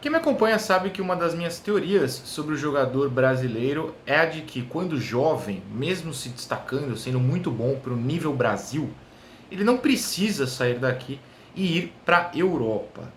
Quem me acompanha sabe que uma das minhas teorias sobre o jogador brasileiro é a de que, quando jovem, mesmo se destacando, sendo muito bom para o nível Brasil, ele não precisa sair daqui e ir para a Europa.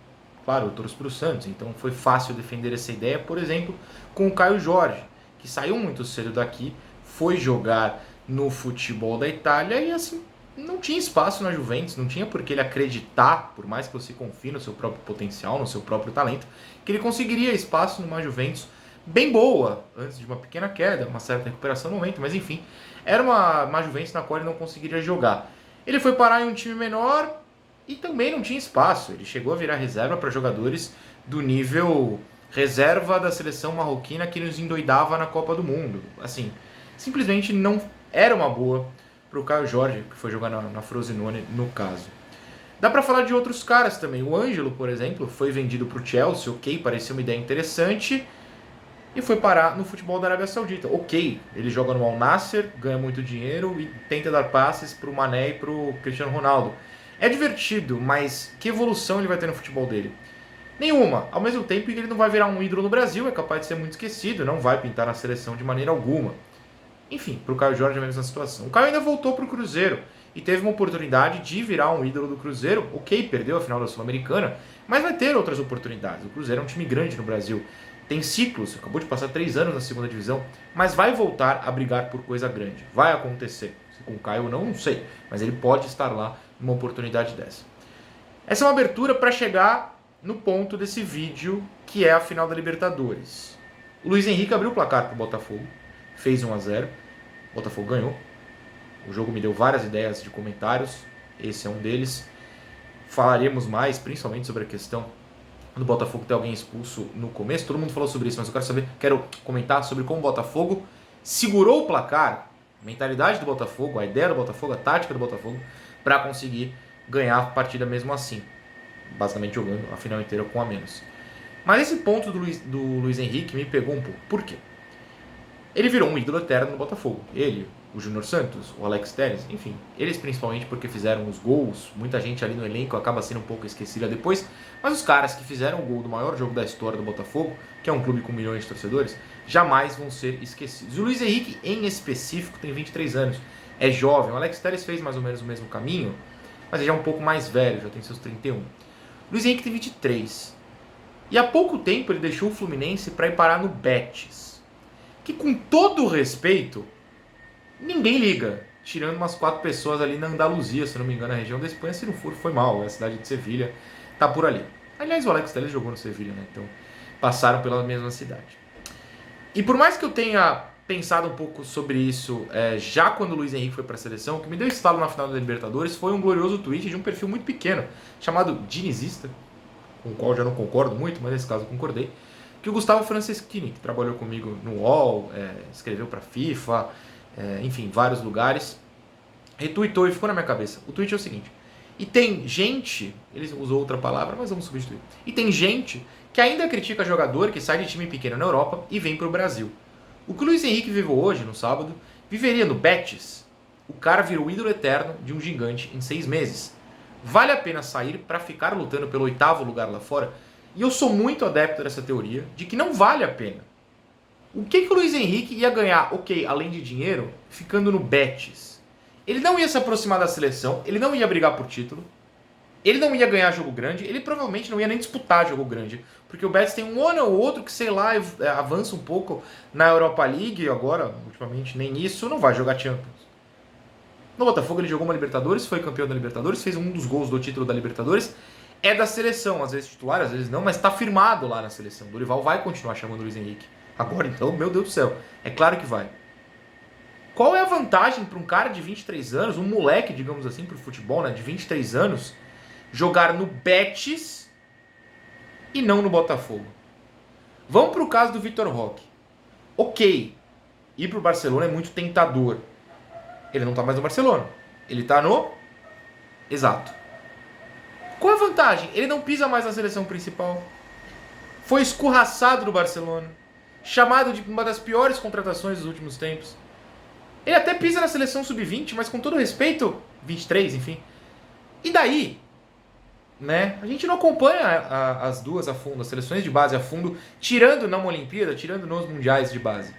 Claro, eu torço para o Santos, então foi fácil defender essa ideia, por exemplo, com o Caio Jorge, que saiu muito cedo daqui, foi jogar no futebol da Itália e assim não tinha espaço na Juventus, não tinha por que ele acreditar, por mais que você confie no seu próprio potencial, no seu próprio talento, que ele conseguiria espaço numa Juventus bem boa, antes de uma pequena queda, uma certa recuperação no momento, mas enfim, era uma Juventus na qual ele não conseguiria jogar. Ele foi parar em um time menor e também não tinha espaço, ele chegou a virar reserva para jogadores do nível reserva da seleção marroquina que nos endoidava na Copa do Mundo. Assim, simplesmente não era uma boa para o Caio Jorge, que foi jogar na Frosinone no caso. Dá para falar de outros caras também. O Ângelo, por exemplo, foi vendido para o Chelsea, ok, parecia uma ideia interessante, e foi parar no futebol da Arábia Saudita. Ok, ele joga no Al Nassr, ganha muito dinheiro e tenta dar passes para o Mané e para o Cristiano Ronaldo. É divertido, mas que evolução ele vai ter no futebol dele? Nenhuma. Ao mesmo tempo que ele não vai virar um ídolo no Brasil, é capaz de ser muito esquecido, não vai pintar na seleção de maneira alguma. Enfim, para o Caio Jorge é a mesma situação. O Caio ainda voltou para o Cruzeiro e teve uma oportunidade de virar um ídolo do Cruzeiro. Ok, perdeu a final da Sul-Americana, mas vai ter outras oportunidades. O Cruzeiro é um time grande no Brasil. Tem ciclos, acabou de passar 3 anos na segunda divisão, mas vai voltar a brigar por coisa grande. Vai acontecer. Se com o Caio ou não sei, mas ele pode estar lá numa oportunidade dessa. Essa é uma abertura para chegar no ponto desse vídeo, que é a final da Libertadores. O Luiz Henrique abriu o placar para o Botafogo, fez 1-0, o Botafogo ganhou. O jogo me deu várias ideias de comentários, esse é um deles. Falaremos mais, principalmente sobre a questão do Botafogo ter alguém expulso no começo. Todo mundo falou sobre isso, mas eu quero comentar sobre como o Botafogo segurou o placar, a mentalidade do Botafogo, a ideia do Botafogo, a tática do Botafogo, para conseguir ganhar a partida mesmo assim, basicamente jogando a final inteira com a menos. Mas esse ponto do Luiz Henrique me pegou um pouco. Por quê? Ele virou um ídolo eterno no Botafogo. Ele, o Júnior Santos, o Alex Telles, enfim. Eles principalmente porque fizeram os gols. Muita gente ali no elenco acaba sendo um pouco esquecida depois. Mas os caras que fizeram o gol do maior jogo da história do Botafogo, que é um clube com milhões de torcedores, jamais vão ser esquecidos. O Luiz Henrique, em específico, tem 23 anos. É jovem. O Alex Telles fez mais ou menos o mesmo caminho, mas ele já é um pouco mais velho, já tem seus 31. O Luiz Henrique tem 23. E há pouco tempo ele deixou o Fluminense para ir parar no Betis, que, com todo o respeito, ninguém liga, tirando umas 4 pessoas ali na Andaluzia, se não me engano, na região da Espanha. Se não for, foi mal, a cidade de Sevilha tá por ali. Aliás, o Alex Telles jogou no Sevilha, né? Então passaram pela mesma cidade. E por mais que eu tenha pensado um pouco sobre isso já quando o Luiz Henrique foi para a seleção, o que me deu estalo na final da Libertadores foi um glorioso tweet de um perfil muito pequeno, chamado Dinizista, com o qual eu já não concordo muito, mas nesse caso eu concordei, que o Gustavo Franceschini, que trabalhou comigo no UOL, escreveu para FIFA, enfim, vários lugares, retweetou e ficou na minha cabeça. O tweet é o seguinte: e tem gente, ele usou outra palavra, mas vamos substituir, e tem gente que ainda critica jogador que sai de time pequeno na Europa e vem para o Brasil. O que o Luiz Henrique viveu hoje, no sábado, viveria no Betis. O cara virou o ídolo eterno de um gigante em 6 meses. Vale a pena sair para ficar lutando pelo 8º lugar lá fora? E eu sou muito adepto dessa teoria de que não vale a pena. O que o Luiz Henrique ia ganhar, ok, além de dinheiro, ficando no Betis? Ele não ia se aproximar da seleção, ele não ia brigar por título, ele não ia ganhar jogo grande, ele provavelmente não ia nem disputar jogo grande, porque o Betis tem um ano ou outro que, sei lá, avança um pouco na Europa League, agora, ultimamente, nem isso, não vai jogar Champions. No Botafogo ele jogou uma Libertadores, foi campeão da Libertadores, fez um dos gols do título da Libertadores, é da seleção, às vezes titular, às vezes não, mas está firmado lá na seleção. O Dorival vai continuar chamando o Luiz Henrique. Agora então, meu Deus do céu, é claro que vai. Qual é a vantagem para um cara de 23 anos, um moleque, digamos assim, para o futebol, né, de 23 anos, jogar no Betis e não no Botafogo? Vamos para o caso do Vitor Roque. Ok, ir para o Barcelona é muito tentador. Ele não está mais no Barcelona, ele está no... Exato. Qual é a vantagem? Ele não pisa mais na seleção principal. Foi escorraçado do Barcelona, chamado de uma das piores contratações dos últimos tempos. Ele até pisa na seleção sub-20, mas com todo respeito, 23, enfim. E daí? né? A gente não acompanha as duas a fundo, as seleções de base a fundo, tirando na Olimpíada, tirando nos mundiais de base.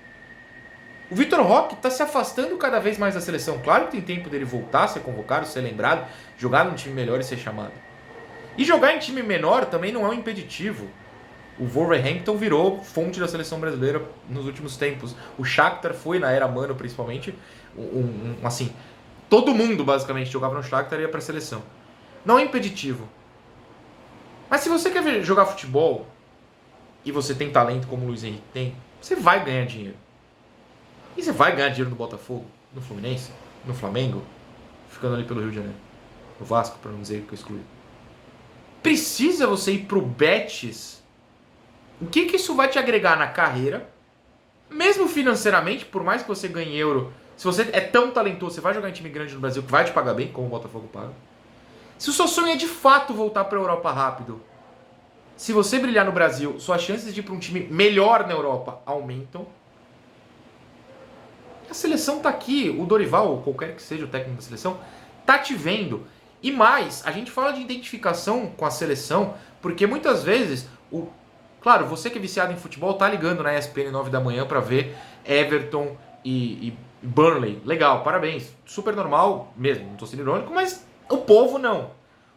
O Vitor Roque está se afastando cada vez mais da seleção. Claro que tem tempo dele voltar, ser convocado, ser lembrado, jogar num time melhor e ser chamado. E jogar em time menor também não é um impeditivo. O Wolverhampton virou fonte da seleção brasileira nos últimos tempos. O Shakhtar foi, na era Mano principalmente, assim, todo mundo basicamente jogava no Shakhtar e ia para a seleção. Não é impeditivo. Mas se você quer jogar futebol e você tem talento como o Luiz Henrique tem, você vai ganhar dinheiro. E você vai ganhar dinheiro no Botafogo, no Fluminense, no Flamengo, ficando ali pelo Rio de Janeiro. No Vasco, para não dizer que eu excluí. Precisa você ir pro Betis? O que isso vai te agregar na carreira? Mesmo financeiramente, por mais que você ganhe euro, se você é tão talentoso, você vai jogar em time grande no Brasil que vai te pagar bem, como o Botafogo paga. Se o seu sonho é de fato voltar para a Europa rápido, se você brilhar no Brasil, suas chances de ir para um time melhor na Europa aumentam. A seleção tá aqui, o Dorival, ou qualquer que seja o técnico da seleção, tá te vendo. E mais, a gente fala de identificação com a seleção, porque muitas vezes, claro, você que é viciado em futebol tá ligando na ESPN 9 da manhã para ver Everton e Burnley. Legal, parabéns. Super normal mesmo, não tô sendo irônico, mas o povo não.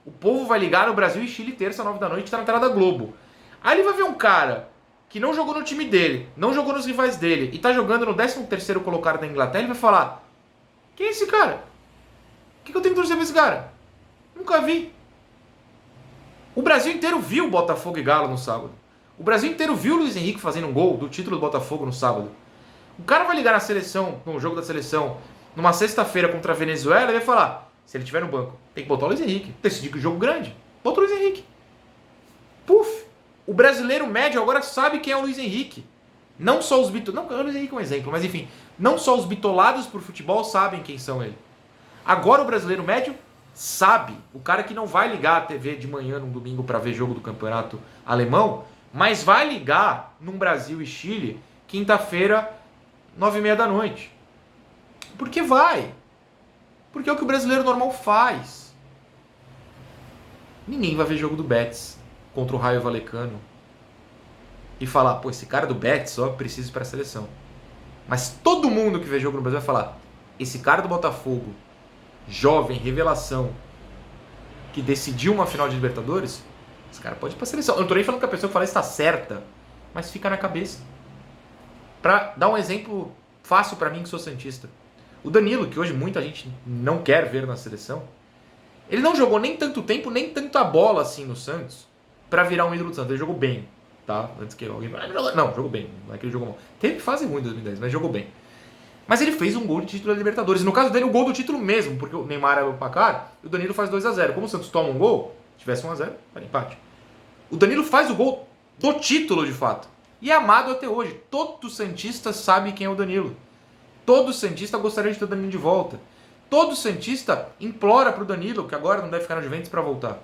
O povo vai ligar no Brasil e Chile terça, 9 da noite, tá na tela da Globo. Aí ele vai ver um cara que não jogou no time dele, não jogou nos rivais dele, e tá jogando no 13º colocado da Inglaterra, ele vai falar: quem é esse cara? O que eu tenho que torcer pra esse cara? Nunca vi. O Brasil inteiro viu Botafogo e Galo no sábado. O Brasil inteiro viu o Luiz Henrique fazendo um gol do título do Botafogo no sábado. O cara vai ligar na seleção, no jogo da seleção, numa sexta-feira contra a Venezuela, e vai falar: se ele estiver no banco, tem que botar o Luiz Henrique. Decidir que o jogo grande, bota o Luiz Henrique. Puf! O brasileiro médio agora sabe quem é o Luiz Henrique. Não só os bitolados... Não, o Luiz Henrique é um exemplo, mas enfim. Não só os bitolados por futebol sabem quem são ele. Agora o brasileiro médio sabe. O cara que não vai ligar a TV de manhã num domingo para ver jogo do campeonato alemão, mas vai ligar num Brasil e Chile, quinta-feira, 9h30 da noite. Porque vai. Porque é o que o brasileiro normal faz. Ninguém vai ver jogo do Betis contra o Raio Vallecano e falar: pô, esse cara do Betis só precisa ir para a seleção. Mas todo mundo que vê jogo no Brasil vai falar: esse cara do Botafogo, jovem, revelação, que decidiu uma final de Libertadores, esse cara pode ir para a seleção. Eu não tô nem falando que a pessoa que fala isso está certa, mas fica na cabeça. Para dar um exemplo fácil para mim que sou santista, o Danilo, que hoje muita gente não quer ver na seleção, ele não jogou nem tanto tempo, nem tanta bola assim no Santos para virar um ídolo do Santos. Ele jogou bem, tá? Antes que alguém... Não, jogou bem. Não é que ele jogou mal. Teve fase ruim em 2010, mas jogou bem. Mas ele fez um gol de título da Libertadores. No caso dele, o gol do título mesmo, porque o Neymar é o placar e o Danilo faz 2-0. Como o Santos toma um gol, se tivesse 1-0, vai empate. O Danilo faz o gol do título, de fato. E é amado até hoje. Todo santista sabe quem é o Danilo. Todo santista gostaria de ter o Danilo de volta. Todo santista implora pro Danilo, que agora não deve ficar no Juventus, para voltar.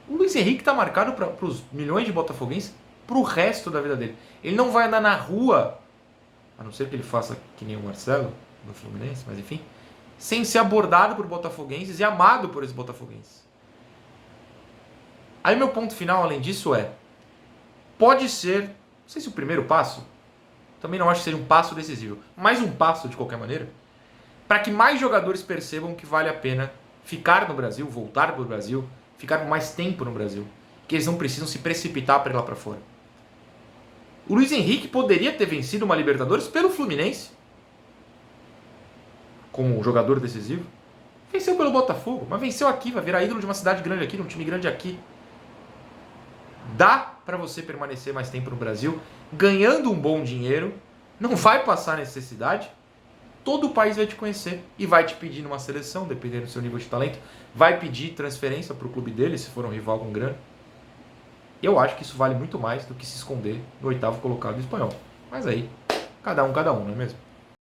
O Luiz Henrique está marcado para os milhões de botafoguenses pro resto da vida dele. Ele não vai andar na rua, a não ser que ele faça que nem o Marcelo no Fluminense, mas enfim, sem ser abordado por botafoguenses e amado por esses botafoguenses. Aí meu ponto final, além disso, pode ser, não sei se o primeiro passo, também não acho que seja um passo decisivo, mas um passo de qualquer maneira, para que mais jogadores percebam que vale a pena ficar no Brasil, voltar para o Brasil, ficar mais tempo no Brasil, que eles não precisam se precipitar para ir lá para fora. O Luiz Henrique poderia ter vencido uma Libertadores pelo Fluminense, como jogador decisivo. Venceu pelo Botafogo, mas venceu aqui, vai virar ídolo de uma cidade grande aqui, de um time grande aqui. Dá para você permanecer mais tempo no Brasil, ganhando um bom dinheiro, não vai passar necessidade, todo o país vai te conhecer e vai te pedir numa seleção, dependendo do seu nível de talento, vai pedir transferência para o clube dele, se for um rival com grana. Eu acho que isso vale muito mais do que se esconder no 8º colocado do espanhol. Mas aí, cada um, não é mesmo?